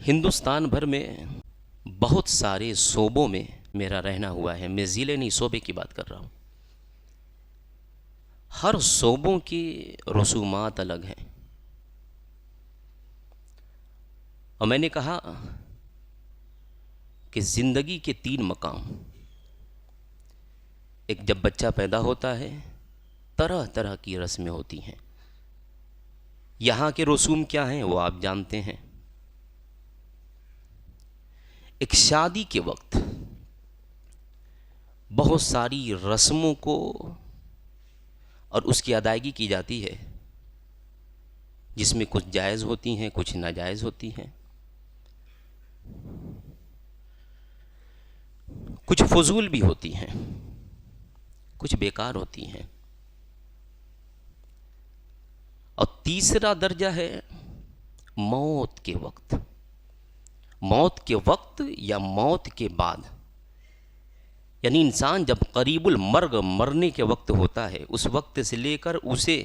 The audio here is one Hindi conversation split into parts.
हिंदुस्तान भर में बहुत सारे शोबों में मेरा रहना हुआ है। मैं ज़िले नहीं, शोबे की बात कर रहा हूँ। हर शोबों की रसूमात अलग हैं। और मैंने कहा कि ज़िंदगी के 3 मकाम। एक, जब बच्चा पैदा होता है तरह तरह की रस्में होती हैं। यहाँ के रसूम क्या हैं वो आप जानते हैं। एक, शादी के वक्त बहुत सारी रस्मों को और उसकी अदायगी की जाती है, जिसमें कुछ जायज़ होती हैं, कुछ नाजायज़ होती हैं, कुछ फजूल भी होती हैं, कुछ बेकार होती हैं। और तीसरा दर्जा है मौत के वक्त। मौत के वक्त या मौत के बाद, यानी इंसान जब करीबुल मर्ग, मरने के वक्त होता है, उस वक्त से लेकर उसे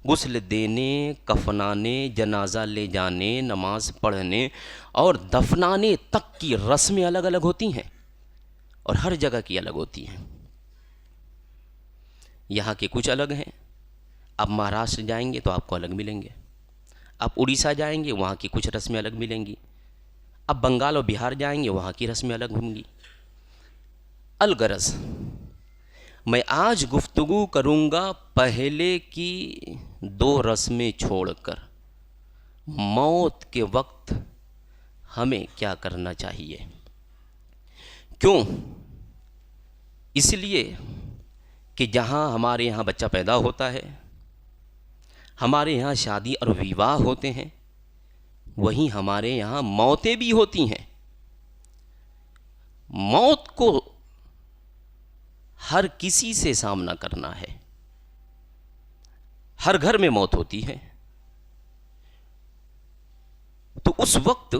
गुस्ल देने, कफनाने, जनाजा ले जाने, नमाज पढ़ने और दफनाने तक की रस्में अलग अलग होती हैं और हर जगह की अलग होती हैं। यहाँ के कुछ अलग हैं। आप महाराष्ट्र जाएंगे तो आपको अलग मिलेंगे। आप उड़ीसा जाएंगे, वहाँ की कुछ रस्में अलग मिलेंगी। अब बंगाल और बिहार जाएंगे, वहाँ की रस्में अलग होंगी। अलगरज, मैं आज गुफ्तगू करूँगा पहले की 2 रस्में छोड़कर मौत के वक्त हमें क्या करना चाहिए। क्यों? इसलिए कि जहाँ हमारे यहाँ बच्चा पैदा होता है, हमारे यहाँ शादी और विवाह होते हैं, वहीं हमारे यहाँ मौतें भी होती हैं। मौत को हर किसी से सामना करना है। हर घर में मौत होती है। तो उस वक्त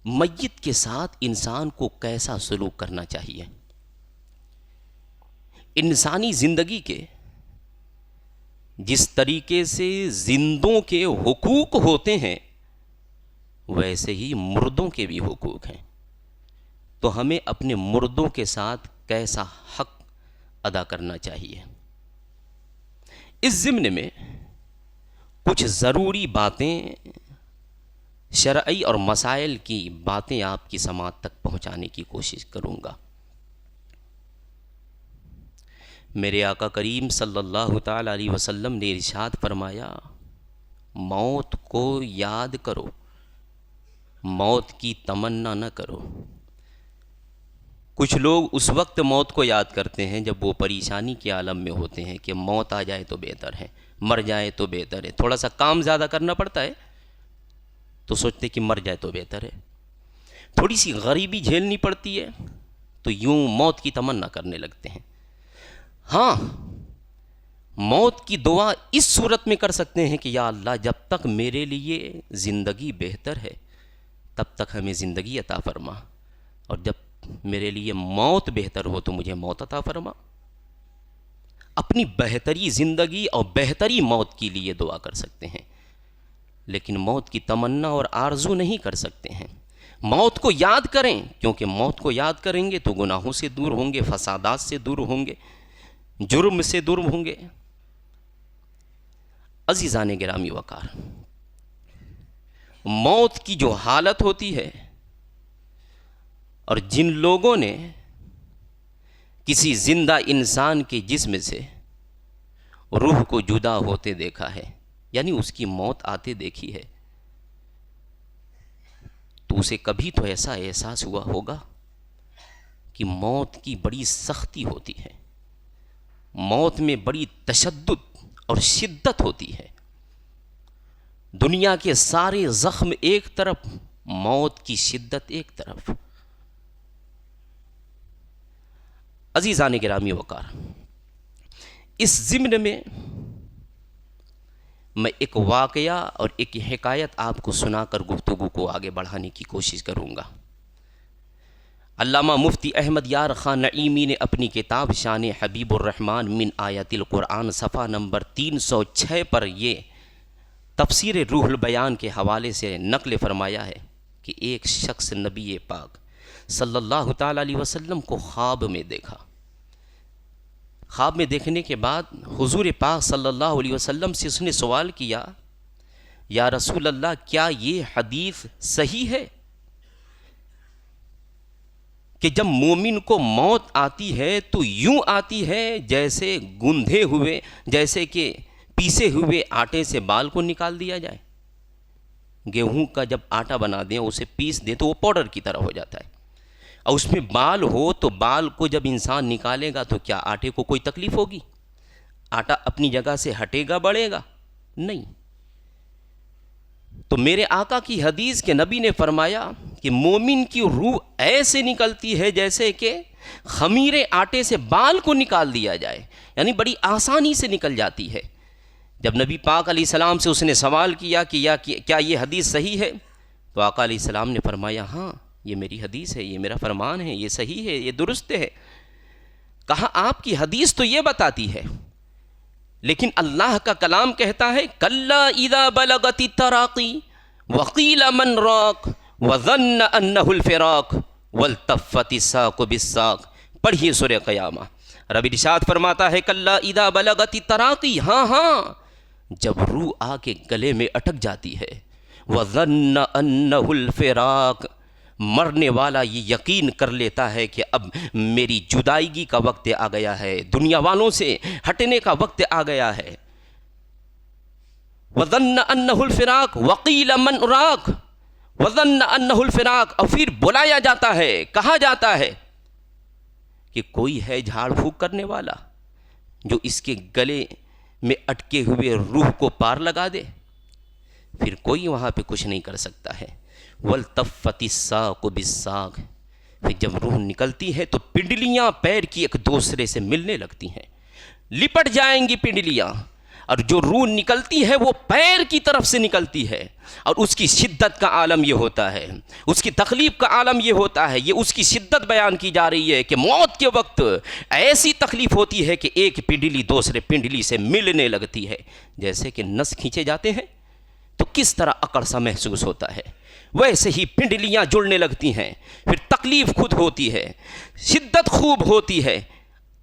मय्यत के साथ इंसान को कैसा सलूक करना चाहिए। इंसानी जिंदगी के जिस तरीके से जिंदों के हुकूक होते हैं, वैसे ही मुर्दों के भी हुकूक हैं। तो हमें अपने मुर्दों के साथ कैसा हक अदा करना चाहिए। इस ज़िम्न में कुछ ज़रूरी बातें, शरई और मसाइल की बातें आपकी समात तक पहुंचाने की कोशिश करूंगा। मेरे आका करीम सल्लल्लाहु ताला अलैहि वसल्लम ने इरशाद फरमाया, मौत को याद करो, मौत की तमन्ना न करो। कुछ लोग उस वक्त मौत को याद करते हैं जब वो परेशानी के आलम में होते हैं कि मौत आ जाए तो बेहतर है, मर जाए तो बेहतर है। थोड़ा सा काम ज़्यादा करना पड़ता है तो सोचते कि मर जाए तो बेहतर है। थोड़ी सी गरीबी झेलनी पड़ती है तो यूं मौत की तमन्ना करने लगते हैं। हाँ, मौत की दुआ इस सूरत में कर सकते हैं कि या अल्लाह, जब तक मेरे लिए ज़िंदगी बेहतर है तब तक हमें ज़िंदगी अता फरमा, और जब मेरे लिए मौत बेहतर हो तो मुझे मौत अता फरमा। अपनी बेहतरी ज़िंदगी और बेहतरी मौत के लिए दुआ कर सकते हैं, लेकिन मौत की तमन्ना और आरजू नहीं कर सकते हैं। मौत को याद करें, क्योंकि मौत को याद करेंगे तो गुनाहों से दूर होंगे, फसादात से दूर होंगे, जुर्म से दूर होंगे। अज़ीज़ान गिरामी वकार, मौत की जो हालत होती है, और जिन लोगों ने किसी जिंदा इंसान के जिस्म से रूह को जुदा होते देखा है, यानी उसकी मौत आते देखी है, तो उसे कभी तो ऐसा एहसास हुआ होगा कि मौत की बड़ी सख्ती होती है, मौत में बड़ी तशद्दुद और शिद्दत होती है। दुनिया के सारे जख्म एक तरफ, मौत की शिद्दत एक तरफ। अज़ीज़ान गिरामी वकार, इस ज़िम्न में मैं एक वाक़या और एक हिकायत आपको सुनाकर गुफ्तगू को आगे बढ़ाने की कोशिश करूँगा। अल्लामा मुफ्ती अहमद यार ख़ान नईमी ने अपनी किताब शान हबीबुर रहमान मिन आयतिल कुरान सफ़ा नंबर 306 पर ये तफसीर रूहुल बयान के हवाले से नक़ल फरमाया है कि एक शख्स नबी पाक सल्लल्लाहु ताला अलैहि वसल्लम को ख्वाब में देखा। ख्वाब में देखने के बाद हुजूर पाक सल्लल्लाहु अलैहि वसल्लम से उसने सवाल किया, या रसूल अल्लाह, क्या ये हदीस सही है कि जब मोमिन को मौत आती है तो यूं आती है जैसे गूंधे हुए, जैसे कि पीसे हुए आटे से बाल को निकाल दिया जाए। गेहूं का जब आटा बना दें, उसे पीस दें तो वो पाउडर की तरह हो जाता है, और उसमें बाल हो तो बाल को जब इंसान निकालेगा तो क्या आटे को कोई तकलीफ़ होगी? आटा अपनी जगह से हटेगा, बढ़ेगा? नहीं। तो मेरे आका की हदीस के नबी ने फरमाया कि मोमिन की रूह ऐसे निकलती है जैसे कि खमीरे आटे से बाल को निकाल दिया जाए, यानी बड़ी आसानी से निकल जाती है। जब नबी पाक अलैहिस्सलाम से उसने सवाल किया कि क्या ये हदीस सही है, तो आका अलैहिस्सलाम ने फरमाया, हाँ ये मेरी हदीस है, ये मेरा फरमान है, ये सही है, ये दुरुस्त है। कहा आपकी हदीस तो ये बताती है, लेकिन अल्लाह का कलाम कहता है, कल्ला इदा बलगति तराकी वकील मन राक वज़न्न अन्नहुल फिराक वल्तफ़्फ़ति साक़ु बिस्साक़। पढ़िए सूरह क़यामा। रब इरशाद फरमाता है, कल्ला इदा बलगति तराकी, हाँ हाँ, जब रूह आके गले में अटक जाती है, वज़न्न अन्नहुल फिराक, मरने वाला ये यकीन कर लेता है कि अब मेरी जुदाईगी का वक्त आ गया है, दुनिया वालों से हटने का वक्त आ गया है। वज़न्न अन्नहुल फिराक वक़ील मन राक वज़न्न अन्नहुल फिराक, और फिर बुलाया जाता है, कहा जाता है कि कोई है झाड़ फूक करने वाला जो इसके गले में अटके हुए रूह को पार लगा दे। फिर कोई वहाँ पे कुछ नहीं कर सकता है। वल्तफ़्फ़ति साक़ु बिस्साक़, फिर जब रूह निकलती है तो पिंडलियाँ पैर की एक दूसरे से मिलने लगती हैं, लिपट जाएंगी पिंडलियाँ, और जो रूह निकलती है वो पैर की तरफ से निकलती है, और उसकी शिद्दत का आलम ये होता है, उसकी तकलीफ़ का आलम ये होता है। ये उसकी शिद्दत बयान की जा रही है कि मौत के वक्त ऐसी तकलीफ़ होती है कि एक पिंडली दूसरे पिंडली से मिलने लगती है। जैसे कि नस खींचे जाते हैं तो किस तरह अकड़ सा महसूस होता है, वैसे ही पिंडलियाँ जुड़ने लगती हैं। फिर तकलीफ़ खुद होती है, शिद्दत खूब होती है।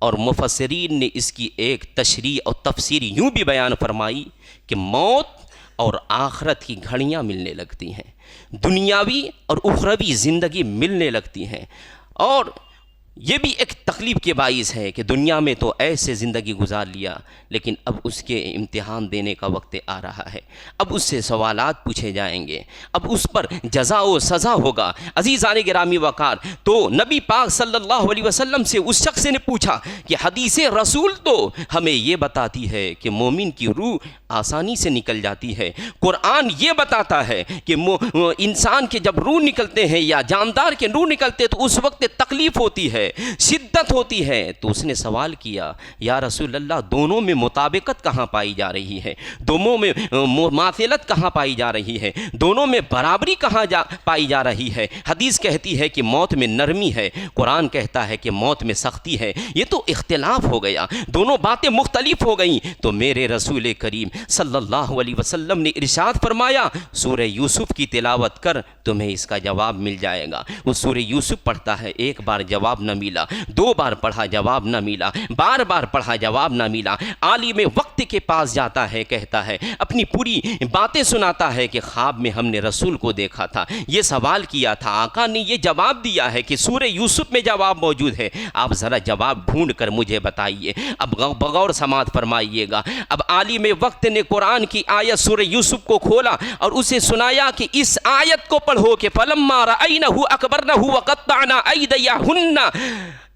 और मुफस्सिरीन ने इसकी एक तशरीह और तफसीर यूँ भी बयान फरमाई कि मौत और आखरत की घड़ियाँ मिलने लगती हैं, दुनियावी और उखरवी ज़िंदगी मिलने लगती हैं। और ये भी एक तकलीफ़ के बाइस है कि दुनिया में तो ऐसे ज़िंदगी गुजार लिया, लेकिन अब उसके इम्तिहान देने का वक्त आ रहा है, अब उससे सवालात पूछे जाएंगे, अब उस पर जज़ा व सज़ा होगा। अज़ीज़ान गिरामी वक़ार, तो नबी पाक सल्लल्लाहु अलैहि वसल्लम से उस शख्स ने पूछा कि हदीस रसूल तो हमें ये बताती है कि मोमिन की रूह आसानी से निकल जाती है, कुरान ये बताता है कि इंसान के जब रूह निकलते हैं या जानदार के रूह निकलते तो उस वक्त तकलीफ़ होती है, शिद्दत होती है। तो उसने सवाल किया, या रसूल अल्लाह, दोनों में मुताबिकत कहाँ पाई जा रही है, दोनों में मुमाथिलत कहाँ पाई जा रही है, दोनों में बराबरी कहाँ पाई जा रही है? हदीस कहती है कि मौत में नरमी है, कुरान कहता है कि मौत में सख्ती है। ये तो इख्तिलाफ हो गया, दोनों बातें मुख्तलिफ हो गई। तो मेरे रसूल करीम सल्लल्लाहु अलैहि वसल्लम ने इरशाद फरमाया, सूरह यूसुफ की तिलावत कर, तुम्हें इसका जवाब मिल जाएगा। वो सूरह यूसुफ पढ़ता है, एक बार जवाब न मिला, दो बार पढ़ा जवाब न मिला, बार बार पढ़ा जवाब न मिला। आलिम वक्त के पास जाता है, कहता है, अपनी पूरी बातें सुनाता है कि ख्वाब में हमने रसूल को देखा था, ये सवाल किया था, आका ने ये जवाब दिया है कि सूरह यूसुफ में जवाब मौजूद है, आप ज़रा जवाब ढूंढ कर मुझे बताइए। अब बगौर समात फरमाइएगा। अब आलिम वक्त ने कुरान की आयत सूरह यूसुफ को खोला और उसे सुनाया कि इस आयत को पढ़ो कि फलम्मा रअयनहु अकबरनहु व क़त्तअना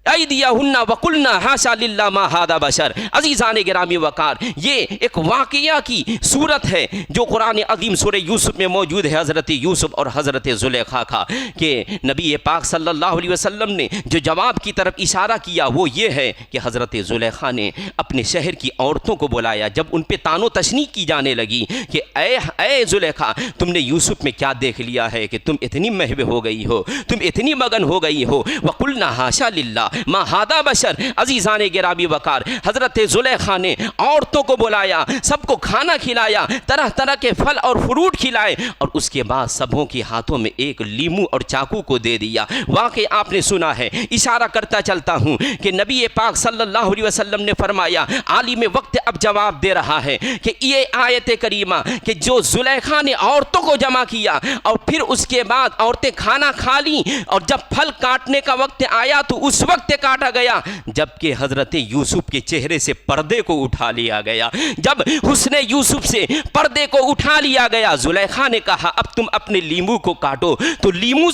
ऐदियहुन्ना वकुलना हाशा लिल्लाह मा हादा बशर। अज़ीज़ान गिरामी वक़ार, ये एक वाक़िया की सूरत है जो कुरान अज़ीम सूरह यूसुफ में मौजूद है। हज़रत यूसुफ और हज़रत ज़ुलेखा का कि नबी पाक सल्लल्लाहु अलैहि वसल्लम ने जो जवाब की तरफ इशारा किया वो ये है कि हज़रत ज़ुलेखा ने अपने शहर की औरतों को बुलाया। जब उन पर तानो तशनी की जाने लगी कि ऐ ज़ुलेखा, तुमने यूसुफ में क्या देख लिया है कि तुम इतनी महव हो गई हो, तुम इतनी मगन हो गई हो। वकुलना हाशा लिल्लाह, मा हादा बशर। अजीज़ान गिरामी वकार, हज़रत ज़ुलेखा ने औरतों को बुलाया, सबको खाना खिलाया, तरह तरह के फल और फ्रूट खिलाए और उसके बाद सबों के हाथों में एक लीमू और चाकू को दे दिया। वाकई आपने सुना है, इशारा करता चलता हूँ कि नबी पाक सल्लल्लाहु अलैहि वसल्लम ने फरमाया, आलिम वक्त अब जवाब दे रहा है कि ये आयत करीमा कि जो ज़ुलेखा ने औरतों को जमा किया और फिर उसके बाद औरतें खाना खा ली और जब फल काटने का वक्त आया तो उस वक्त काटा गया जबकि हज़रत यूसुफ के चेहरे से पर्दे को उठा लिया गया। जब हुस्ने यूसुफ से पर्दे को उठा लिया गया, ज़ुलेखा ने कहा अब तुम अपने लीमू को काटो, तो लीमू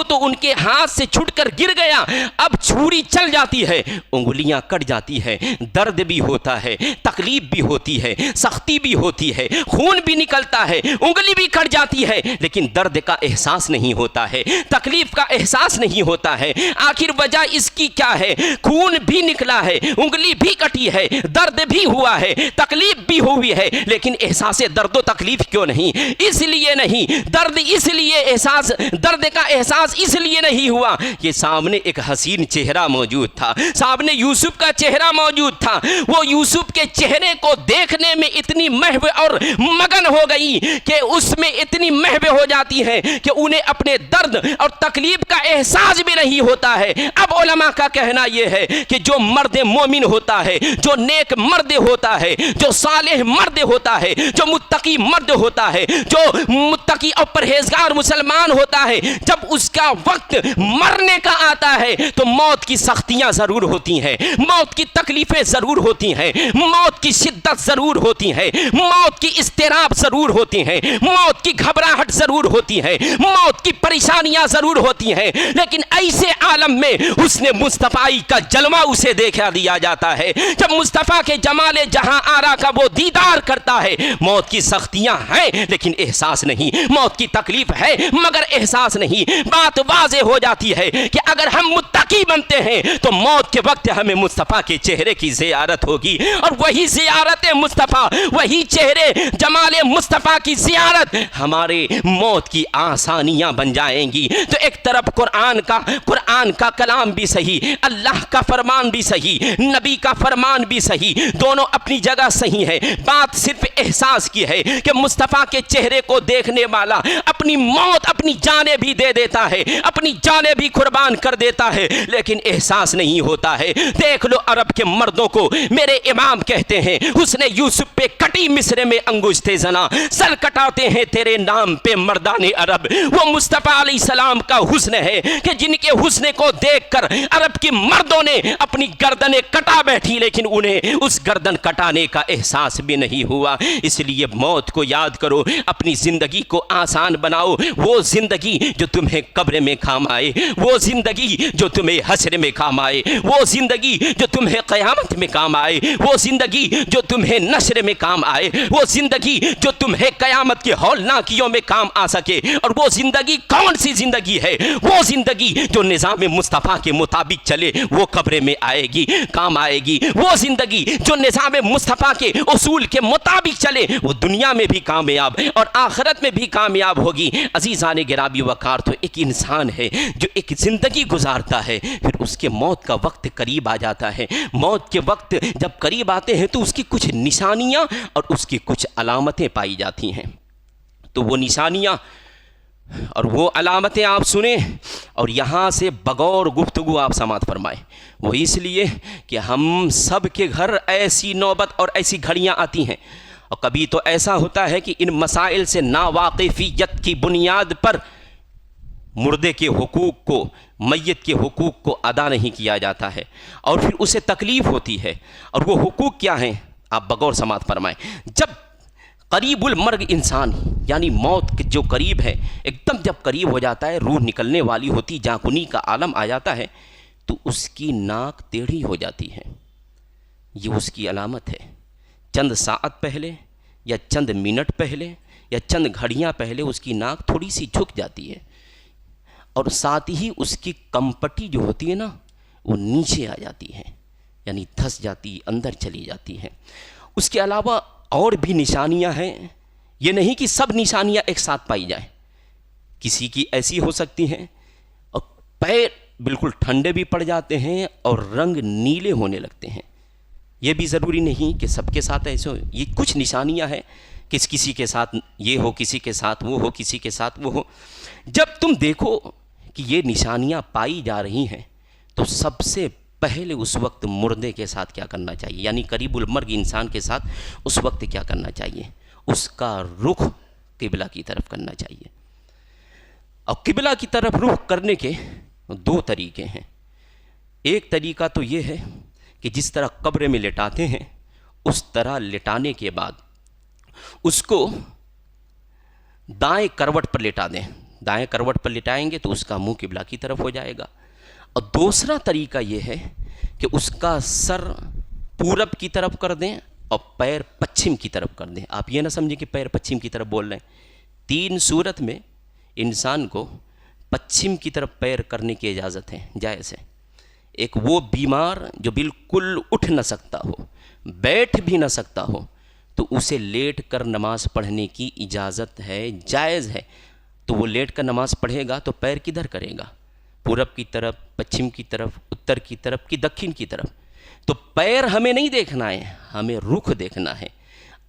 तो उनके हाथ से छूटकर गिर गया। अब छुरी चल जाती है, उंगलियां कट जाती है, दर्द भी होता है, तकलीफ भी होती है, सख्ती भी होती है, खून भी निकलता है, उंगली भी कट जाती है, लेकिन दर्द का एहसास नहीं होता है, तकलीफ का एहसास नहीं होता है। आखिर वजह इसकी क्या है? खून भी निकला है, उंगली भी कटी है, दर्द भी हुआ है, तकलीफ भी हुई है, लेकिन एहसास दर्द तकलीफ क्यों नहीं? इसलिए नहीं, दर्द का एहसास इसलिए नहीं हुआ कि सामने एक हसीन चेहरा मौजूद था, सामने यूसुफ का चेहरा मौजूद था। वो यूसुफ के चेहरे को देखने में इतनी महव और मगन हो गई कि उसमें इतनी महव हो जाती है कि उन्हें अपने दर्द और तकलीफ का एहसास भी नहीं होता है। अब उलमा का कहना यह है कि जो मर्द मोमिन होता है, जो नेक मर्द होता है, जो सालेह मर्द होता है, जो मुत्तकी मर्द होता है, जो मुत्तकी और परहेजगार मुसलमान होता है, जब उसका वक्त मरने का आता है तो मौत की सख्तियां जरूर होती हैं, मौत की तकलीफें जरूर होती हैं, मौत की शिद्दत जरूर होती है, मौत की इस्तिराब जरूर होती है, मौत की घबराहट जरूर होती है, मौत की परेशानियां जरूर होती हैं, लेकिन ऐसे आलम में उसने मुस्तफ़ाई का जलवा उसे देखा दिया जाता है। जब मुस्तफ़ा के जमाले जहां आरा का वो दीदार करता है, मौत की सख्तियां हैं लेकिन एहसास नहीं, मौत की तकलीफ है मगर एहसास नहीं। बात वाज़े हो जाती है कि अगर हम मुत्तकी बनते हैं तो मौत के वक्त हमें मुस्तफ़ा के चेहरे की ज़ियारत होगी और वही ज़ियारत मुस्तफ़ा, वही चेहरे जमाले मुस्तफ़ा की ज़ियारत हमारे मौत की आसानियां बन जाएंगी। तो एक तरफ कुरान का कलाम भी सही, अल्लाह का फरमान भी सही, नबी का फरमान भी सही, दोनों अपनी जगह सही है। बात सिर्फ एहसास की है कि मुस्तफ़ा के चेहरे को देखने वाला अपनी मौत, अपनी जानें भी दे देता है, अपनी जानें भी कुर्बान कर देता है, लेकिन एहसास नहीं होता है। देख लो अरब के मर्दों को, मेरे इमाम कहते हैं उसने यूसुफ पे कटी मिस्र में अंगुश्ते जना, सर कटाते हैं तेरे नाम पे मर्दाने अरब। वो मुस्तफ़ा अलैहिस्सलाम का हुस्न है कि जिनके हुस्न को देखकर अरब के मर्दों ने अपनी गर्दनें कटा बैठी, लेकिन उन्हें उस गर्दन कटाने का एहसास भी नहीं हुआ। इसलिए मौत को याद करो, अपनी जिंदगी को आसान बनाओ, वो जिंदगी जो तुम्हें कब्र में काम आए, वो जिंदगी जो तुम्हें हश्र में काम आए, वो जिंदगी जो तुम्हें क़यामत में काम आए, वो जिंदगी जो तुम्हें नश्र में काम आए, वो जिंदगी जो तुम्हें क़यामत के हौलनाकियों में काम आ सके। और वो जिंदगी कौन सी जिंदगी है? वो जिंदगी जो निज़ाम मुस्तफ़ा के मुताबिक चले, वो कब्र में आएगी, काम आएगी। वो जिंदगी जो निज़ाम मुस्तफ़ा के उसूल के मुताबिक चले, वो दुनिया में भी कामयाब और आखिरत में भी कामयाब होगी। अज़ीज़ान गिरामी वकार, तो एक इंसान है जो एक ज़िंदगी गुजारता है, फिर उसके मौत का वक्त करीब आ जाता है। मौत के वक्त जब करीब आते हैं तो उसकी कुछ निशानियाँ और उसकी कुछ अलामतें पाई जाती हैं। तो वो निशानियाँ और वो अलामतें आप सुने और यहाँ से बगौर गुफ्तगू आप समात फरमाएं। वो इसलिए कि हम सब के घर ऐसी नौबत और ऐसी घड़ियाँ आती हैं, और कभी तो ऐसा होता है कि इन मसाइल से नावाकिफियत की बुनियाद पर मुर्दे के हुकूक को, मैयत के हुकूक को अदा नहीं किया जाता है और फिर उसे तकलीफ़ होती है। और वो हुकूक क्या हैं आप बगौर समात फरमाएं। जब करीबुल मर्ग इंसान यानी मौत के जो करीब है, एकदम जब करीब हो जाता है, रूह निकलने वाली होती, जाकुनी का आलम आ जाता है, तो उसकी नाक टेढ़ी हो जाती है। ये उसकी अलामत है। चंद साअत पहले या चंद मिनट पहले या चंद घड़ियाँ पहले उसकी नाक थोड़ी सी झुक जाती है और साथ ही उसकी कंपटी जो होती है ना, वो नीचे आ जाती है, यानी धंस जाती, अंदर चली जाती है। उसके अलावा और भी निशानियां हैं। ये नहीं कि सब निशानियां एक साथ पाई जाएं। किसी की ऐसी हो सकती हैं और पैर बिल्कुल ठंडे भी पड़ जाते हैं और रंग नीले होने लगते हैं। ये भी ज़रूरी नहीं कि सबके साथ ऐसे हो, ये कुछ निशानियां हैं, किसी के साथ ये हो, किसी के साथ वो हो, किसी के साथ वो हो। जब तुम देखो कि ये निशानियां पाई जा रही हैं तो सबसे पहले उस वक्त मुर्दे के साथ क्या करना चाहिए, यानी करीबुल मर्ग इंसान के साथ उस वक्त क्या करना चाहिए, उसका रुख किबला की तरफ करना चाहिए। और किबला की तरफ रुख करने के दो तरीके हैं। एक तरीका तो ये है कि जिस तरह कब्र में लिटाते हैं उस तरह लिटाने के बाद उसको दाएं करवट पर लिटा दें। दाएं करवट पर लिटाएंगे तो उसका मुंह किबला की तरफ हो जाएगा। और दूसरा तरीका यह है कि उसका सर पूरब की तरफ कर दें और पैर पश्चिम की तरफ कर दें। आप ये ना समझें कि पैर पश्चिम की तरफ बोल रहे हैं। तीन सूरत में इंसान को पश्चिम की तरफ पैर करने की इजाज़त है, जायज़ है। एक वो बीमार जो बिल्कुल उठ न सकता हो, बैठ भी न सकता हो, तो उसे लेट कर नमाज़ पढ़ने की इजाज़त है, जायज़ है। तो वो लेट कर नमाज़ पढ़ेगा तो पैर किधर करेगा, पूरब की तरफ, पश्चिम की तरफ, उत्तर की तरफ कि दक्षिण की तरफ। तो पैर हमें नहीं देखना है, हमें रुख देखना है।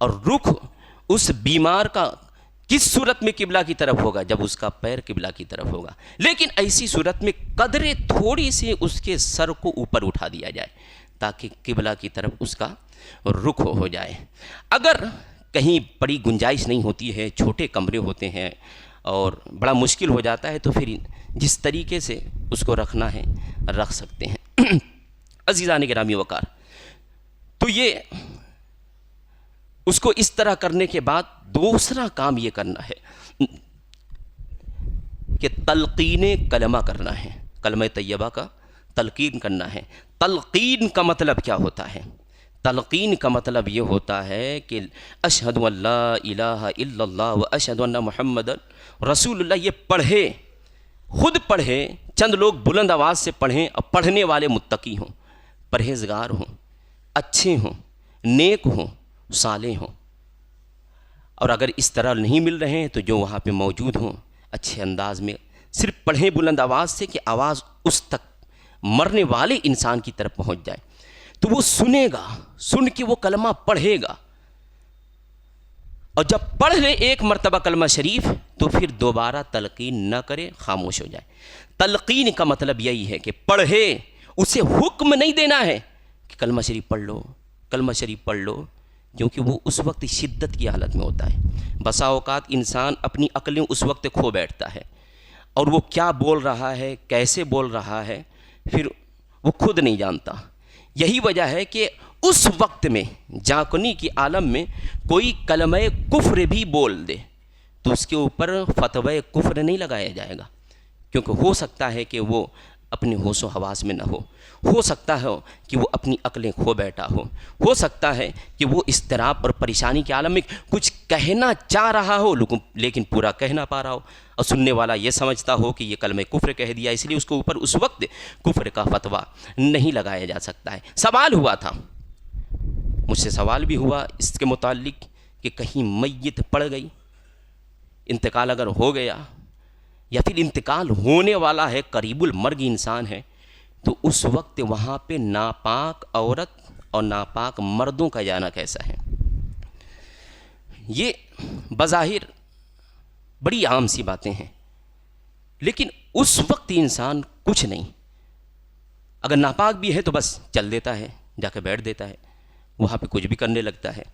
और रुख उस बीमार का किस सूरत में किबला की तरफ होगा, जब उसका पैर किबला की तरफ होगा। लेकिन ऐसी सूरत में कदरे थोड़ी सी उसके सर को ऊपर उठा दिया जाए ताकि किबला की तरफ उसका रुख हो जाए। अगर कहीं बड़ी गुंजाइश नहीं होती है, छोटे कमरे होते हैं और बड़ा मुश्किल हो जाता है, तो फिर जिस तरीके से उसको रखना है रख सकते हैं। अज़ीज़ान गिरामी वक़ार, तो ये उसको इस तरह करने के बाद दूसरा काम ये करना है कि तलकीन कलमा करना है। कलमा तैयबा का तलकीन करना है। तलकीन का मतलब क्या होता है? तलकीन का मतलब ये होता है कि अशहदु अल्ला इलाहा इल्लल्लाह व अशहदु अन्ना मुहम्मदन रसूलुल्लाह, ये पढ़े, खुद पढ़े, चंद लोग बुलंद आवाज़ से पढ़ें और पढ़ने वाले मुत्तकी हों, परहेजगार हों, अच्छे हों, नेक हों, साले हों। और अगर इस तरह नहीं मिल रहे हैं तो जो वहाँ पे मौजूद हों अच्छे अंदाज में सिर्फ पढ़ें बुलंद आवाज़ से कि आवाज़ उस तक मरने वाले इंसान की तरफ पहुँच जाए, तो वो सुनेगा, सुन के वो कलमा पढ़ेगा। और जब पढ़ ले एक मरतबा कलमा शरीफ तो फिर दोबारा तलकीन न करे, खामोश हो जाए। तलकीन का मतलब यही है कि पढ़े, उसे हुक्म नहीं देना है कि कलमा शरीफ पढ़ लो, कलमा शरीफ पढ़ लो, क्योंकि वो उस वक्त शिद्दत की हालत में होता है। बसा औकात इंसान अपनी अक्लें उस वक्त खो बैठता है और वो क्या बोल रहा है, कैसे बोल रहा है, फिर वो खुद नहीं जानता। यही वजह है कि उस वक्त में जाकुनी की आलम में कोई कलमे कुफ्र भी बोल दे तो उसके ऊपर फतवा कुफ्र नहीं लगाया जाएगा, क्योंकि हो सकता है कि वो अपने होशो हवास में ना हो सकता है कि वो अपनी अक्लें खो बैठा हो सकता है कि वो इस्तराब और परेशानी के आलम में कुछ कहना चाह रहा हो लेकिन पूरा कह ना पा रहा हो, और सुनने वाला ये समझता हो कि ये कलमे कुफ्र कह दिया, इसलिए उसके ऊपर उस वक्त कुफ्र का फतवा नहीं लगाया जा सकता है। सवाल हुआ था, मुझसे सवाल भी हुआ इसके मुताल्लिक कि कहीं मैयत पड़ गई, इंतकाल अगर हो गया या फिर इंतकाल होने वाला है, करीबुल मर्ग इंसान है, तो उस वक्त वहाँ पे नापाक औरत और नापाक मर्दों का जाना कैसा है। ये बज़ाहिर बड़ी आम सी बातें हैं, लेकिन उस वक्त इंसान कुछ नहीं, अगर नापाक भी है तो बस चल देता है, जाकर बैठ देता है, वहाँ पे कुछ भी करने लगता है।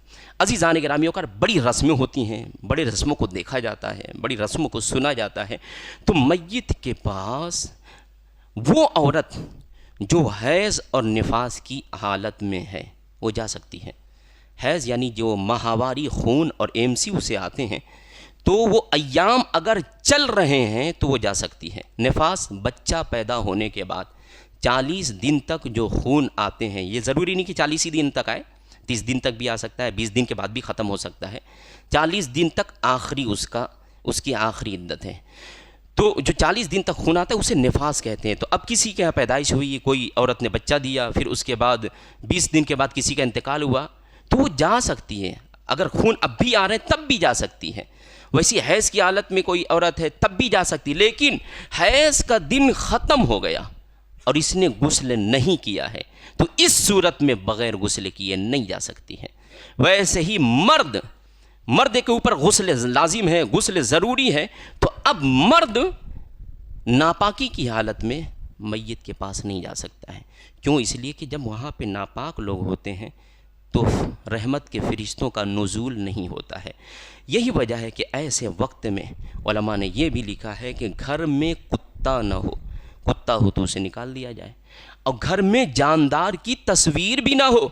अज़ीज़ान गिरामियों का बड़ी रस्में होती हैं, बड़ी रस्मों को देखा जाता है, बड़ी रस्मों को सुना जाता है। तो मैयत के पास वो औरत जो हैज़ और निफास की हालत में है वो जा सकती है। हैज़ यानी जो माहवारी खून और एमसीयू से आते हैं, तो वो अय्याम अगर चल रहे हैं तो वो जा सकती है। निफास बच्चा पैदा होने के बाद 40 दिन तक जो खून आते हैं, ये ज़रूरी नहीं कि 40 ही दिन तक आए, 30 दिन तक भी आ सकता है, 20 दिन के बाद भी ख़त्म हो सकता है। 40 दिन तक आखिरी उसकी आखिरी इद्दत है। तो जो 40 दिन तक खून आता है उसे निफास कहते हैं। तो अब किसी के यहाँ पैदाइश हुई, कोई औरत ने बच्चा दिया, फिर उसके बाद 20 दिन के बाद किसी का इंतकाल हुआ, तो वो जा सकती है। अगर खून अब भी आ रहे हैं तब भी जा सकती है। वैसी हैज़ की हालत में कोई औरत है तब भी जा सकती है, लेकिन हैज़ का दिन ख़त्म हो गया, और इसने गुस्ल नहीं किया है, तो इस सूरत में बग़ैर गुस्ल किए नहीं जा सकती है। वैसे ही मर्द के ऊपर गुस्ल लाजिम है, गुस्ल ज़रूरी है। तो अब मर्द नापाकी की हालत में मैयत के पास नहीं जा सकता है। क्यों? इसलिए कि जब वहाँ पे नापाक लोग होते हैं तो रहमत के फ़रिश्तों का नुज़ूल नहीं होता है। यही वजह है कि ऐसे वक्त में उलमा ने यह भी लिखा है कि घर में कुत्ता न हो, कुत्ता हो तो उसे निकाल दिया जाए, और घर में जानदार की तस्वीर भी ना हो,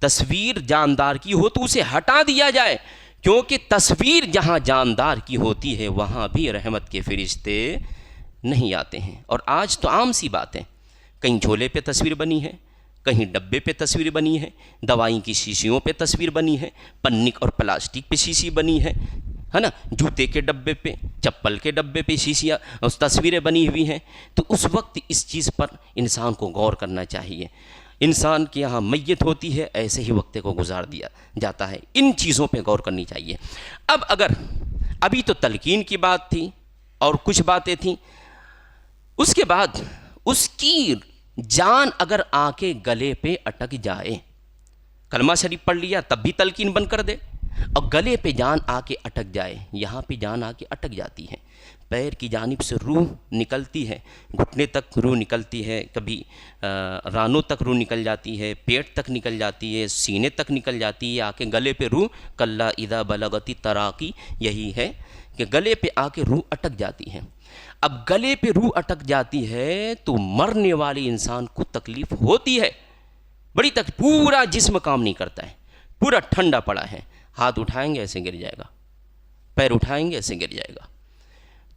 तस्वीर जानदार की हो तो उसे हटा दिया जाए, क्योंकि तस्वीर जहाँ जानदार की होती है वहाँ भी रहमत के फ़रिश्ते नहीं आते हैं। और आज तो आम सी बात है, कहीं झोले पे तस्वीर बनी है, कहीं डब्बे पे तस्वीर बनी है, दवाई की शीशियों पे तस्वीर बनी है, पन्नी और प्लास्टिक पे शीशी बनी है ना, जूते के डब्बे पे, चप्पल के डब्बे पे शीशियाँ उस तस्वीरें बनी हुई हैं। तो उस वक्त इस चीज़ पर इंसान को गौर करना चाहिए। इंसान के यहाँ मैयत होती है, ऐसे ही वक्त को गुजार दिया जाता है, इन चीज़ों पे गौर करनी चाहिए। अब अगर अभी तो तलकीन की बात थी और कुछ बातें थीं, उसके बाद उसकी जान अगर आके गले पे अटक जाए, कलमा शरीफ पढ़ लिया तब भी तलकीन बंद कर दे, और गले पे जान आके अटक जाए, यहाँ पे जान आके अटक जाती है, पैर की जानिब से रूह निकलती है, घुटने तक रूह निकलती है, कभी रानों तक रूह निकल जाती है, पेट तक निकल जाती है, सीने तक निकल जाती है, आके गले पे रूह कल्ला इदा बलगती तराकी, यही है कि गले पे आके रूह अटक जाती है। अब गले पे रूह अटक जाती है तो मरने वाले इंसान को तकलीफ़ होती है, बड़ी पूरा जिस्म काम नहीं करता है, पूरा ठंडा पड़ा है, हाथ उठाएंगे ऐसे गिर जाएगा, पैर उठाएंगे ऐसे गिर जाएगा।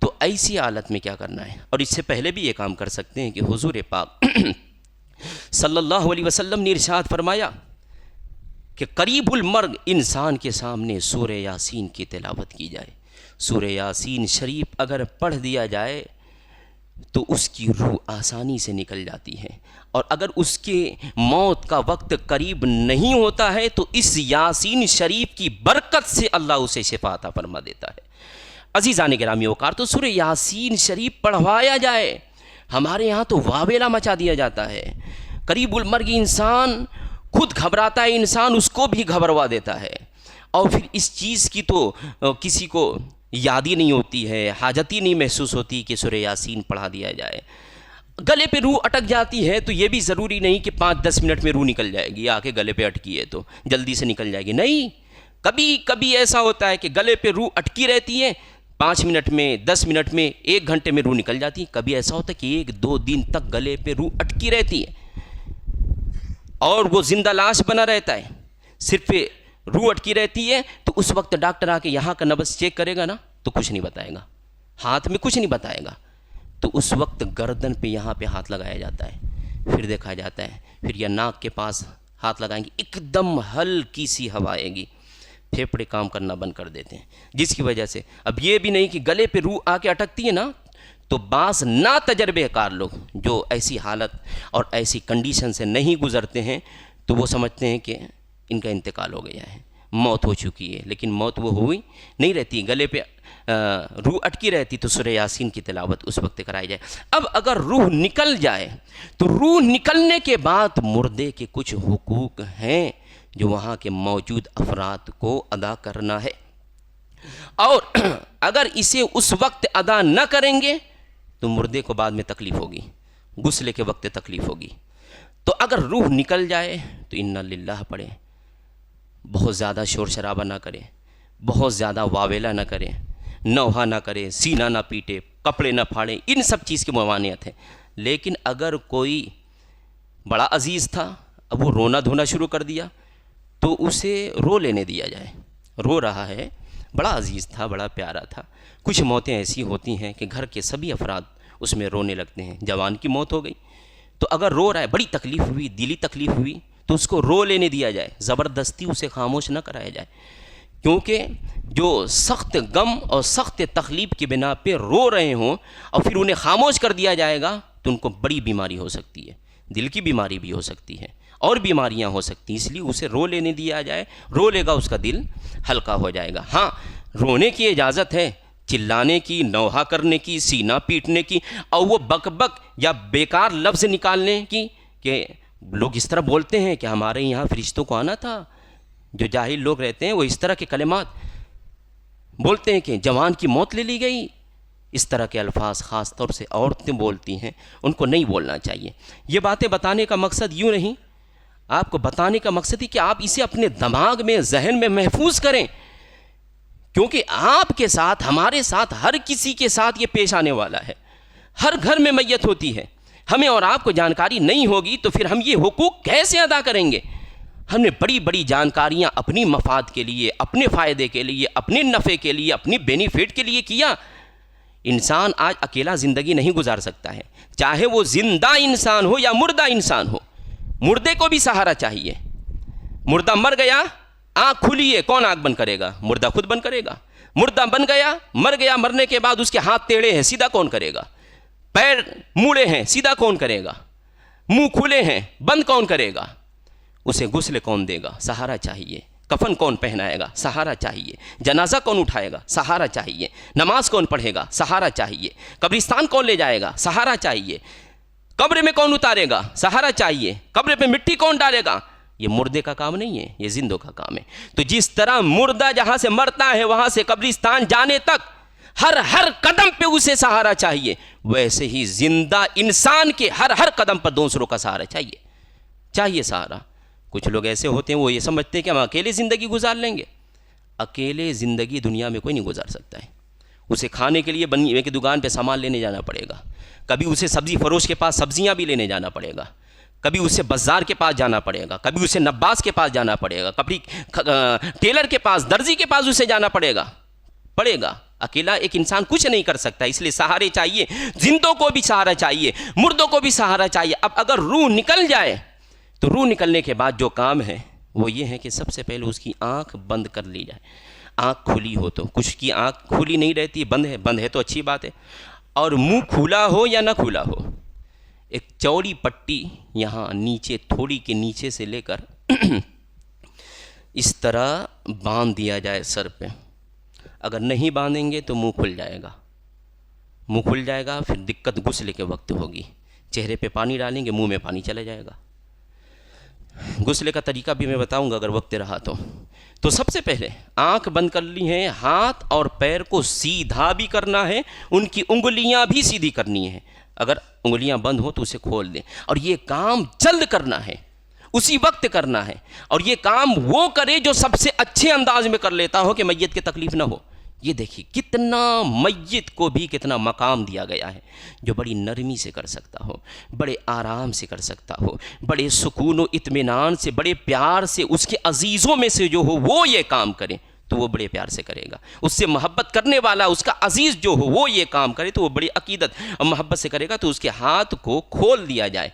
तो ऐसी हालत में क्या करना है? और इससे पहले भी ये काम कर सकते हैं कि हुजूर पाक सल्लल्लाहु अलैहि वसल्लम ने इरशाद फरमाया कि करीबुल मर्ग, इंसान के सामने सूरह यासीन की तिलावत की जाए। सूरह यासीन शरीफ अगर पढ़ दिया जाए तो उसकी रूह आसानी से निकल जाती है, और अगर उसके मौत का वक्त करीब नहीं होता है तो इस यासीन शरीफ की बरकत से अल्लाह उसे शिफा अता फरमा देता है। अज़ीज़ान गिरामी वक़ार, तो सूरह यासीन शरीफ पढ़वाया जाए। हमारे यहाँ तो वावेला मचा दिया जाता है, करीबुल मर्ग इंसान खुद घबराता है, इंसान उसको भी घबरवा देता है, और फिर इस चीज़ की तो किसी को याद ही नहीं होती है, हाजत ही नहीं महसूस होती कि सूरह यासीन पढ़ा दिया जाए। गले पे रूह अटक जाती है तो ये भी ज़रूरी नहीं कि 5-10 मिनट में रूह निकल जाएगी, आके गले पे अटकी है तो जल्दी से निकल जाएगी, नहीं। कभी कभी ऐसा होता है कि गले पे रूह अटकी रहती है, 5 मिनट में, 10 मिनट में, 1 घंटे में रूह निकल जाती है। कभी ऐसा होता है कि 1-2 दिन तक गले पे रूह अटकी रहती है और वो जिंदा लाश बना रहता है, सिर्फ रूह अटकी रहती है। तो उस वक्त डॉक्टर आके यहाँ का नब्ज़ चेक करेगा ना तो कुछ नहीं बताएगा, हाथ में कुछ नहीं बताएगा, तो उस वक्त गर्दन पे यहाँ पे हाथ लगाया जाता है, फिर देखा जाता है, फिर या नाक के पास हाथ लगाएंगे, एकदम हल्की सी हवा आएगी, फेफड़े काम करना बंद कर देते हैं, जिसकी वजह से अब ये भी नहीं कि गले पे रूह आके अटकती है ना, तो बास ना तजर्बेकार लोग जो ऐसी हालत और ऐसी कंडीशन से नहीं गुज़रते हैं तो वो समझते हैं कि इनका इंतकाल हो गया है, मौत हो चुकी है, लेकिन मौत वो हुई नहीं रहती, गले पे रूह अटकी रहती। तो सूरह यासीन की तिलावत उस वक्त कराई जाए। अब अगर रूह निकल जाए तो रूह निकलने के बाद मुर्दे के कुछ हुकूक हैं जो वहाँ के मौजूद अफराद को अदा करना है, और अगर इसे उस वक्त अदा न करेंगे तो मुर्दे को बाद में तकलीफ़ होगी, गुस्ले के वक्त तकलीफ़ होगी। तो अगर रूह निकल जाए तो इन्ना लिल्लाह पढ़े, बहुत ज़्यादा शोर शराबा ना करें, बहुत ज़्यादा वावेला ना करें, नौहा ना करें, सीना ना पीटे, कपड़े ना फाड़ें, इन सब चीज़ की मवानियत है। लेकिन अगर कोई बड़ा अजीज़ था, अब वो रोना धोना शुरू कर दिया तो उसे रो लेने दिया जाए। रो रहा है, बड़ा अजीज़ था, बड़ा प्यारा था। कुछ मौतें ऐसी होती हैं कि घर के सभी अफराद उसमें रोने लगते हैं। जवान की मौत हो गई तो अगर रो रहा है, बड़ी तकलीफ़ हुई, दिली तकलीफ़ हुई, तो उसको रो लेने दिया जाए, ज़बरदस्ती उसे खामोश न कराया जाए, क्योंकि जो सख्त गम और सख्त तकलीफ़ की बिना पे रो रहे हों और फिर उन्हें खामोश कर दिया जाएगा तो उनको बड़ी बीमारी हो सकती है, दिल की बीमारी भी हो सकती है और बीमारियां हो सकती हैं। इसलिए उसे रो लेने दिया जाए, रो लेगा उसका दिल हल्का हो जाएगा। हाँ, रोने की इजाज़त है, चिल्लाने की, नौहा करने की, सीना पीटने की, और वो बकबक या बेकार लफ्ज़ निकालने की कि लोग इस तरह बोलते हैं कि हमारे यहाँ फरिश्तों को आना था। जो जाहिल लोग रहते हैं वो इस तरह के कलिमात बोलते हैं कि जवान की मौत ले ली गई। इस तरह के अल्फाज ख़ास तौर से औरतें बोलती हैं, उनको नहीं बोलना चाहिए। ये बातें बताने का मकसद यूँ नहीं, आपको बताने का मकसद है कि आप इसे अपने दिमाग में, जहन में महफूज करें, क्योंकि आपके साथ, हमारे साथ, हर किसी के साथ ये पेश आने वाला है। हर घर में मैयत होती है। हमें और आपको जानकारी नहीं होगी तो फिर हम ये हुकूक कैसे अदा करेंगे? हमने बड़ी बड़ी जानकारियाँ अपनी मफाद के लिए, अपने फ़ायदे के लिए, अपने नफ़े के लिए, अपनी बेनिफिट के लिए किया। इंसान आज अकेला ज़िंदगी नहीं गुजार सकता है, चाहे वो ज़िंदा इंसान हो या मुर्दा इंसान हो। मुर्दे को भी सहारा चाहिए। मुर्दा मर गया, आँख खुली है, कौन आँख बंद करेगा? मुर्दा खुद बंद करेगा। मुर्दा बन गया, मर गया, मरने के बाद उसके हाथ टेढ़े हैं, सीधा कौन करेगा? पैर मुड़े हैं, सीधा कौन करेगा? मुंह खुले हैं, बंद कौन करेगा? उसे गुस्ल कौन देगा? सहारा चाहिए। कफन कौन पहनाएगा? सहारा चाहिए। जनाजा कौन उठाएगा? सहारा चाहिए। नमाज कौन पढ़ेगा? सहारा चाहिए। कब्रिस्तान कौन ले जाएगा? सहारा चाहिए। कब्र में कौन उतारेगा? सहारा चाहिए। कब्र पे मिट्टी कौन डालेगा? ये मुर्दे का काम नहीं है, ये जिंदों का काम है। तो जिस तरह मुर्दा जहाँ से मरता है वहाँ से कब्रिस्तान जाने तक हर कदम पे उसे सहारा चाहिए, वैसे ही जिंदा इंसान के हर कदम पर दूसरों का सहारा चाहिए सहारा। कुछ लोग ऐसे होते हैं, वो ये समझते हैं कि हम अकेले ज़िंदगी गुजार लेंगे। अकेले ज़िंदगी दुनिया में कोई नहीं गुजार सकता है। उसे खाने के लिए बनिए की दुकान पे सामान लेने जाना पड़ेगा, कभी उसे सब्ज़ी फरोश के पास सब्जियां भी लेने जाना पड़ेगा, कभी उसे बाज़ार के पास जाना पड़ेगा, कभी उसे नब्बास के पास जाना पड़ेगा, कभी टेलर के पास, दर्जी के पास उसे जाना पड़ेगा। अकेला एक इंसान कुछ नहीं कर सकता, इसलिए सहारे चाहिए। जिंदों को भी सहारा चाहिए, मुर्दों को भी सहारा चाहिए। अब अगर रूह निकल जाए तो रूह निकलने के बाद जो काम है वो ये है कि सबसे पहले उसकी आंख बंद कर ली जाए। आंख खुली हो तो, कुछ की आंख खुली नहीं रहती, बंद है तो अच्छी बात है। और मुंह खुला हो या ना खुला हो, एक चौड़ी पट्टी यहाँ नीचे, थोड़ी के नीचे से लेकर इस तरह बांध दिया जाए सर पे। अगर नहीं बांधेंगे तो मुंह खुल जाएगा, फिर दिक्कत गुस्ले के वक्त होगी। चेहरे पे पानी डालेंगे, मुंह में पानी चला जाएगा। गुस्ले का तरीका भी मैं बताऊंगा अगर वक्त रहा तो सबसे पहले आंख बंद कर ली है, हाथ और पैर को सीधा भी करना है, उनकी उंगलियां भी सीधी करनी है। अगर उंगलियां बंद हो तो उसे खोल दें, और ये काम जल्द करना है, उसी वक्त करना है। और ये काम वो करे जो सबसे अच्छे अंदाज में कर लेता हो कि मैयत की तकलीफ ना हो। ये देखिए कितना मैयत को भी कितना मकाम दिया गया है, जो बड़ी नरमी से कर सकता हो, बड़े आराम से कर सकता हो, बड़े सुकून व इत्मीनान से, बड़े प्यार से, उसके अजीज़ों में से जो हो वो ये काम करे तो वो बड़े प्यार से करेगा। उससे मोहब्बत करने वाला, उसका अजीज़ जो हो वो ये काम करे तो वो बड़ी अकीदत और मोहब्बत से करेगा। तो उसके हाथ को खोल दिया जाए।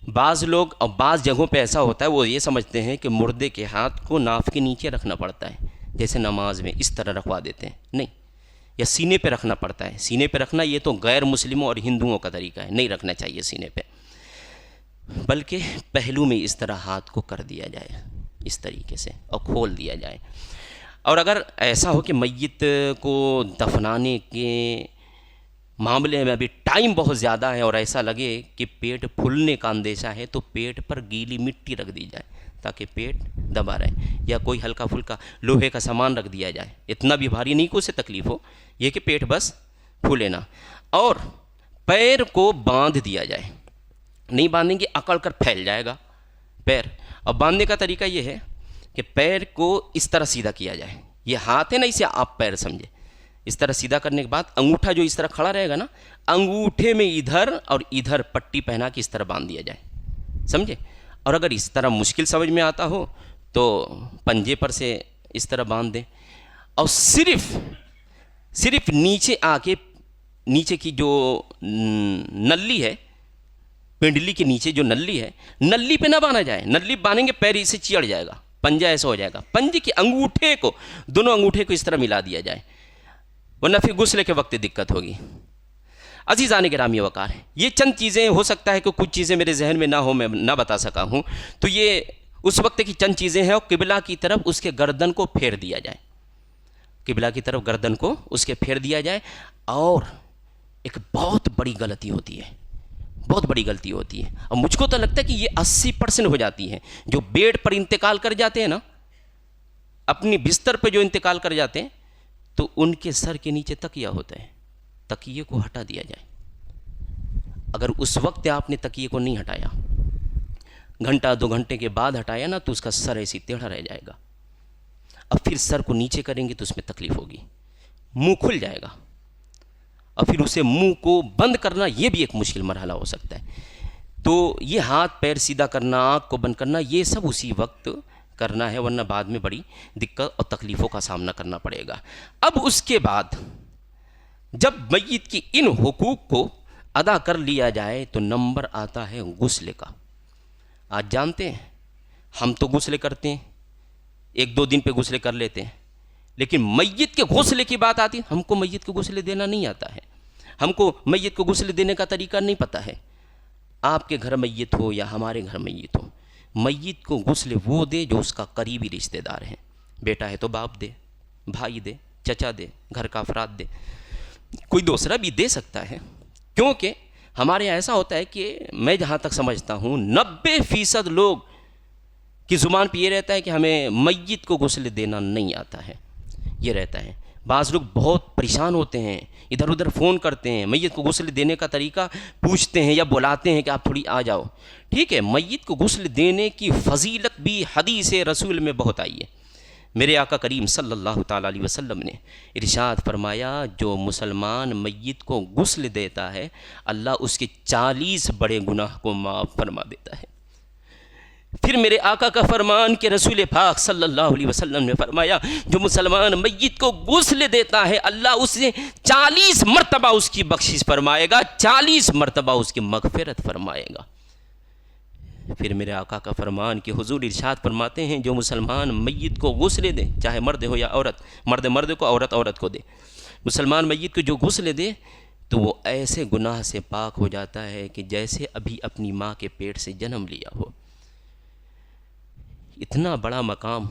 बाज़ लोग और बाज़ जगहों पे ऐसा होता है, वो ये समझते हैं कि मुर्दे के हाथ को नाफ के नीचे रखना पड़ता है, जैसे नमाज में इस तरह रखवा देते हैं। नहीं, या सीने पे रखना पड़ता है। सीने पे रखना ये तो गैर मुस्लिमों और हिंदुओं का तरीका है, नहीं रखना चाहिए सीने पे, बल्कि पहलू में इस तरह हाथ को कर दिया जाए, इस तरीके से, और खोल दिया जाए। और अगर ऐसा हो कि मैयत को दफनाने के मामले में अभी टाइम बहुत ज़्यादा है और ऐसा लगे कि पेट फूलने का अंदेशा है, तो पेट पर गीली मिट्टी रख दी जाए ताकि पेट दबा रहे, या कोई हल्का फुल्का लोहे का सामान रख दिया जाए, इतना भी भारी नहीं कि उसे तकलीफ़ हो, ये कि पेट बस फूले ना। और पैर को बांध दिया जाए, नहीं बांधेंगे अकड़ कर फैल जाएगा पैर। और बांधने का तरीका ये है कि पैर को इस तरह सीधा किया जाए, ये हाथ है ना, इसे आप पैर समझे। इस तरह सीधा करने के बाद अंगूठा जो इस तरह खड़ा रहेगा ना, अंगूठे में इधर और इधर पट्टी पहना के इस तरह बांध दिया जाए, समझे। और अगर इस तरह मुश्किल समझ में आता हो तो पंजे पर से इस तरह बांध दें, और सिर्फ नीचे आके, नीचे की जो नल्ली है, पिंडली के नीचे जो नल्ली है, नल्ली पे ना बांधा जाए। नल्ली बांधेंगे पैर इसे चिढ़ जाएगा, पंजा ऐसा हो जाएगा। पंजे के अंगूठे को, दोनों अंगूठे को इस तरह मिला दिया जाए, वरना फिर गुस्ले के वक्त दिक्कत होगी। अजीज़ान गिरामी वक़ार है, ये चंद चीज़ें, हो सकता है कि कुछ चीज़ें मेरे जहन में ना हो, मैं ना बता सका हूँ, तो ये उस वक्त की चंद चीज़ें हैं। और किबला की तरफ उसके गर्दन को फेर दिया जाए, किबला की तरफ गर्दन को उसके फेर दिया जाए। और एक बहुत बड़ी गलती होती है, बहुत बड़ी गलती होती है, और मुझको तो लगता है कि ये 80% हो जाती है। जो बेड पर इंतकाल कर जाते हैं ना, अपनी बिस्तर पे जो इंतकाल कर जाते हैं, तो उनके सर के नीचे तकिया होता है, तकिए को हटा दिया जाए। अगर उस वक्त आपने तकिए को नहीं हटाया, घंटा 2 घंटे के बाद हटाया ना, तो उसका सर ऐसी टेढ़ा रह जाएगा। अब फिर सर को नीचे करेंगे तो उसमें तकलीफ होगी, मुंह खुल जाएगा, और फिर उसे मुंह को बंद करना ये भी एक मुश्किल मरहला हो सकता है। तो ये हाथ पैर सीधा करना, आँख को बंद करना, ये सब उसी वक्त करना है, वरना बाद में बड़ी दिक्कत और तकलीफ़ों का सामना करना पड़ेगा। अब उसके बाद जब मय्यत की इन हुकूक को अदा कर लिया जाए तो नंबर आता है गुस्ल का। आज जानते हैं हम तो गुस्ल करते हैं, 1-2 दिन पे गुस्ल कर लेते हैं, लेकिन मय्यत के गुस्ल की बात आती है, हमको मय्यत को गुस्ल देना नहीं आता है, हमको मय्यत को गुस्ल देने का तरीका नहीं पता है। आपके घर मय्यत हो या हमारे घर मय्यत हो, मय्यत को गुस्ल वो दे जो उसका करीबी रिश्तेदार है। बेटा है तो बाप दे, भाई दे, चचा दे, घर का अफराद दे, कोई दूसरा भी दे सकता है। क्योंकि हमारे यहाँ ऐसा होता है कि मैं जहाँ तक समझता हूँ 90% लोग की ज़ुबान पे ये रहता है कि हमें मय्यत को गुस्ल देना नहीं आता है, ये रहता है। बाज़ लोग बहुत परेशान होते हैं, इधर उधर फ़ोन करते हैं, मय्यत को गुस्ल देने का तरीका पूछते हैं या बुलाते हैं कि आप थोड़ी आ जाओ। ठीक है, मय्यत को गुस्ल देने की फ़जीलत भी हदीस रसूल में बहुत आई है। मेरे आका करीम सल्लल्लाहु ताला अलैहि वसल्लम ने इरशाद फरमाया, जो मुसलमान मय्यत को गुस्ल देता है अल्लाह उसके 40 बड़े गुनाह को माफ़ फरमा देता है। फिर मेरे आका का फरमान के रसूल पाक सल्लल्लाहु अलैहि वसल्लम ने फरमाया, जो मुसलमान मय्यत को गुस्ल देता है अल्लाह उसे 40 मरतबा उसकी बख्शिश फरमाएगा, 40 मरतबा उसकी मगफिरत फरमाएगा। फिर मेरे आका का फरमान कि हुजूर इरशाद फरमाते हैं, जो मुसलमान मय्यत को गुस्ल दे, चाहे मर्द हो या औरत, मर्द को, औरत को दे, मुसलमान मय्यत को जो गुस्ल दे तो वो ऐसे गुनाह से पाक हो जाता है कि जैसे अभी अपनी माँ के पेट से जन्म लिया हो। इतना बड़ा मकाम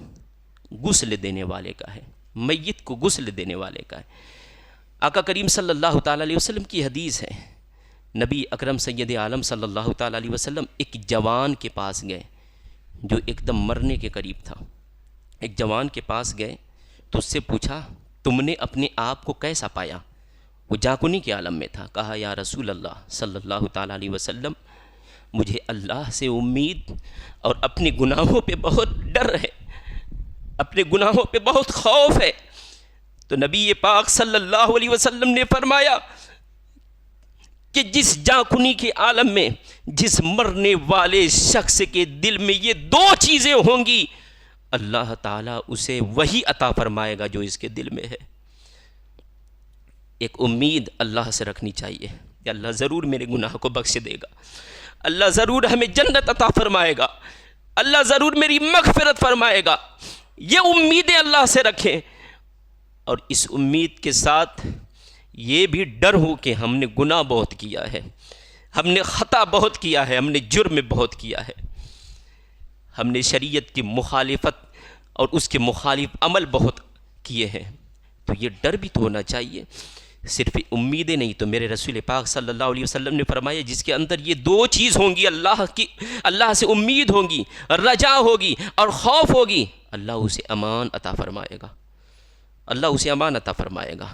गुस्ल देने वाले का है, मय्यत को गुस्ल देने वाले का है। आका करीम सल्लल्लाहु ताला अलैहि वसल्लम की हदीस है, नबी अकरम सैयद आलम सल्लल्लाहु ताला अलैहि वसल्लम एक जवान के पास गए जो एकदम मरने के करीब था। एक जवान के पास गए तो उससे पूछा, तुमने अपने आप को कैसा पाया? वो जाकुनी के आलम में था। कहा, या रसूल अल्लाह सल्लल्लाहु ताला अलैहि वसल्लम, मुझे अल्लाह से उम्मीद और अपने गुनाहों पे बहुत डर है, अपने गुनाहों पे बहुत खौफ है। तो नबी पाक सल्लल्लाहु अलैहि वसल्लम ने फरमाया कि जिस जाकुनी के आलम में, जिस मरने वाले शख्स के दिल में ये 2 चीज़ें होंगी, अल्लाह ताला उसे वही अता फरमाएगा जो इसके दिल में है। एक उम्मीद अल्लाह से रखनी चाहिए कि अल्लाह ज़रूर मेरे गुनाह को बख्श देगा, अल्लाह ज़रूर हमें जन्नत अता फरमाएगा, अल्लाह ज़रूर मेरी मग़फ़िरत फरमाएगा। ये उम्मीदें अल्लाह से रखें, और इस उम्मीद के साथ ये भी डर हो कि हमने गुनाह बहुत किया है, हमने ख़ता बहुत किया है, हमने जुर्म बहुत किया है, हमने शरीयत की मुखालिफत और उसके मुखालिफ अमल बहुत किए हैं। तो ये डर भी तो होना चाहिए, सिर्फ उम्मीदें नहीं। तो मेरे रसूल पाक सल्लल्लाहु अलैहि वसल्लम ने फरमाया, जिसके अंदर ये 2 चीज़ होंगी, अल्लाह से उम्मीद होगी, रजा होगी और खौफ होगी, अल्लाह उसे अमान अता फरमाएगा, अल्लाह उसे अमान अता फरमाएगा।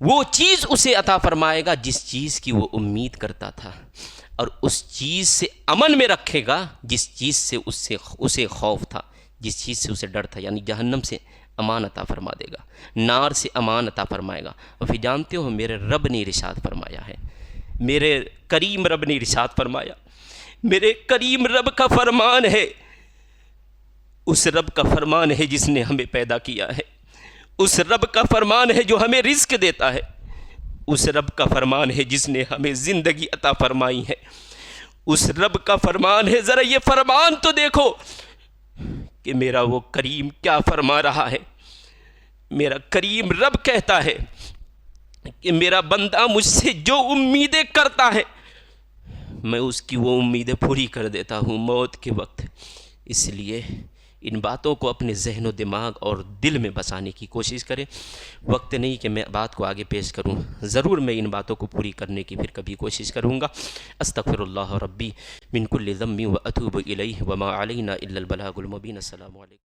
वो चीज़ उसे अता फरमाएगा जिस चीज़ की वो उम्मीद करता था, और उस चीज़ से अमन में रखेगा जिस चीज़ से उसे खौफ था, जिस चीज़ से उसे डर था। यानी जहन्नम से अमान अता फरमा देगा, नार से अमान अता फरमाएगा। और फिर जानते हो मेरे रब ने इरशाद फरमाया है, मेरे करीम रब ने इरशाद फरमाया, मेरे करीम रब का फरमान है, उस रब का फरमान है जिसने हमें पैदा किया है, उस रब का फरमान है जो हमें रिज़्क देता है, उस रब का फरमान है जिसने हमें ज़िंदगी अता फरमाई है, उस रब का फरमान है। ज़रा ये फरमान तो देखो कि मेरा वो करीम क्या फरमा रहा है। मेरा करीम रब कहता है कि मेरा बंदा मुझसे जो उम्मीदें करता है मैं उसकी वो उम्मीदें पूरी कर देता हूँ मौत के वक्त। इसलिए इन बातों को अपने जहन व दिमाग और दिल में बसाने की कोशिश करें। वक्त नहीं कि मैं बात को आगे पेश करूं, ज़रूर मैं इन बातों को पूरी करने की फिर कभी कोशिश करूँगा। अस्तग़फिरुल्लाह रब्बी मिन कुल्लि ज़म्बि व अतूबु इलैहि व मा अलैना इल्लल बलागुल मुबीन। अस्सलामु अलैकुम।